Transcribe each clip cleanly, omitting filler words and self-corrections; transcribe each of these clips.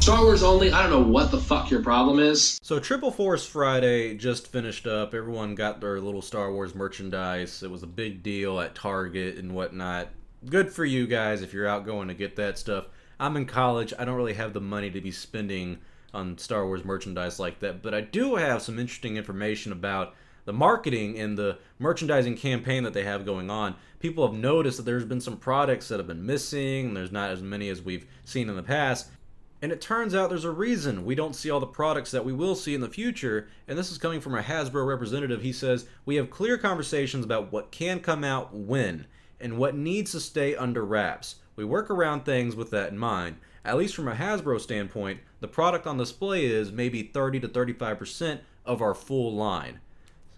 Star Wars only, I don't know what the fuck your problem is. So Triple Force Friday just finished up. Everyone got their little Star Wars merchandise. It was a big deal at Target and whatnot. Good for you guys if you're out going to get that stuff. I'm in college. I don't really have the money to be spending on Star Wars merchandise like that, but I do have some interesting information about the marketing and the merchandising campaign that they have going on. People have noticed that there's been some products that have been missing, and there's not as many as we've seen in the past. And it turns out there's a reason we don't see all the products that we will see in the future, and this is coming from a Hasbro representative. He says, we have clear conversations about what can come out when, and what needs to stay under wraps. We work around things with that in mind. At least from a Hasbro standpoint, the product on display is maybe 30 to 35% of our full line.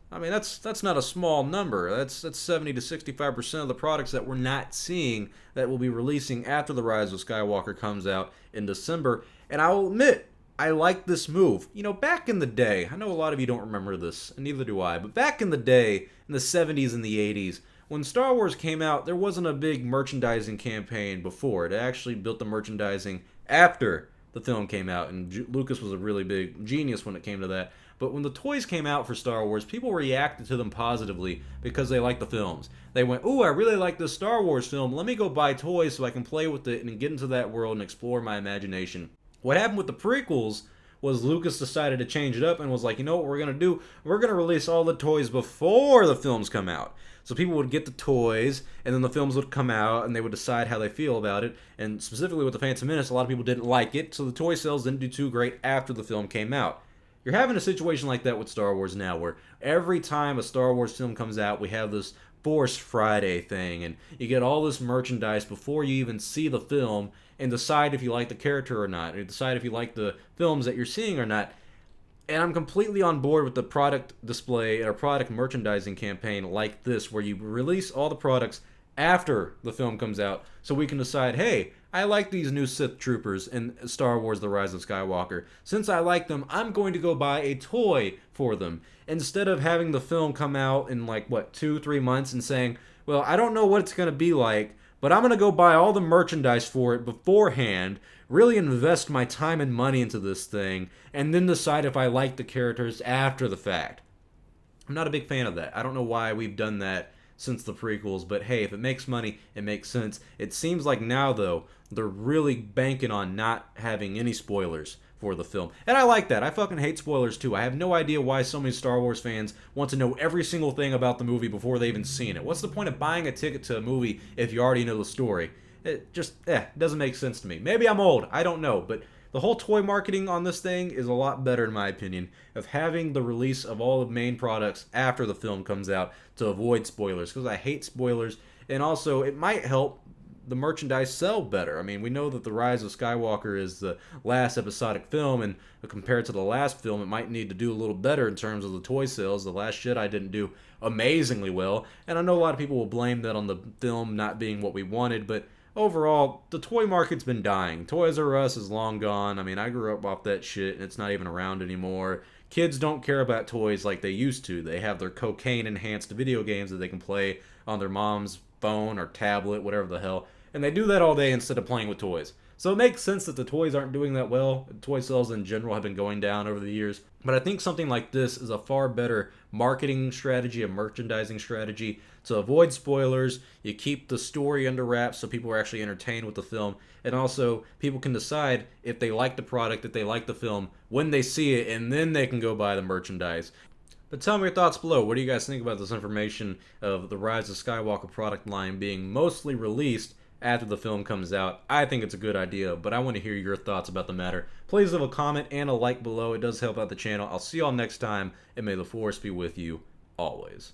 I mean, that's not a small number. That's 70 to 65% of the products that we're not seeing that will be releasing after The Rise of Skywalker comes out in December. And I'll admit, I like this move. You know, back in the day, I know a lot of you don't remember this, and neither do I, but back in the day, in the 70s and the 80s, when Star Wars came out, there wasn't a big merchandising campaign before. It actually built the merchandising after the film came out, and Lucas was a really big genius when it came to that. But when the toys came out for Star Wars, people reacted to them positively because they liked the films. They went, ooh, I really like this Star Wars film. Let me go buy toys so I can play with it and get into that world and explore my imagination. What happened with the prequels was Lucas decided to change it up and was like, you know what we're going to do? We're going to release all the toys before the films come out. So people would get the toys, and then the films would come out, and they would decide how they feel about it. And specifically with The Phantom Menace, a lot of people didn't like it, so the toy sales didn't do too great after the film came out. You're having a situation like that with Star Wars now, where every time a Star Wars film comes out, we have this Force Friday thing, and you get all this merchandise before you even see the film and decide if you like the character or not, or decide if you like the films that you're seeing or not. And I'm completely on board with the product display or product merchandising campaign like this, where you release all the products after the film comes out so we can decide, hey, I like these new Sith troopers in Star Wars The Rise of Skywalker. Since I like them, I'm going to go buy a toy for them. Instead of having the film come out in 2-3 months and saying, well, I don't know what it's going to be like, but I'm going to go buy all the merchandise for it beforehand, really invest my time and money into this thing, and then decide if I like the characters after the fact. I'm not a big fan of that. I don't know why we've done that since the prequels, but hey, if it makes money, it makes sense. It seems like now, though, they're really banking on not having any spoilers for the film. And I like that. I fucking hate spoilers too. I have no idea why so many Star Wars fans want to know every single thing about the movie before they've even seen it. What's the point of buying a ticket to a movie if you already know the story? It just, doesn't make sense to me. Maybe I'm old. I don't know. But the whole toy marketing on this thing is a lot better, in my opinion, of having the release of all the main products after the film comes out to avoid spoilers, because I hate spoilers. And also, it might help the merchandise sell better. I mean, we know that The Rise of Skywalker is the last episodic film, and compared to the last film, it might need to do a little better in terms of the toy sales. The Last Jedi didn't do amazingly well, and I know a lot of people will blame that on the film not being what we wanted, but overall, the toy market's been dying. Toys R Us is long gone. I mean, I grew up off that shit, and it's not even around anymore. Kids don't care about toys like they used to. They have their cocaine-enhanced video games that they can play on their mom's phone or tablet, whatever the hell. And they do that all day instead of playing with toys. So it makes sense that the toys aren't doing that well. Toy sales in general have been going down over the years. But I think something like this is a far better marketing strategy, a merchandising strategy. To avoid spoilers, you keep the story under wraps so people are actually entertained with the film. And also, people can decide if they like the product, if they like the film, when they see it, and then they can go buy the merchandise. But tell me your thoughts below. What do you guys think about this information of the Rise of Skywalker product line being mostly released after the film comes out? I think it's a good idea, but I want to hear your thoughts about the matter. Please leave a comment and a like below. It does help out the channel. I'll see y'all next time, and may the Force be with you always.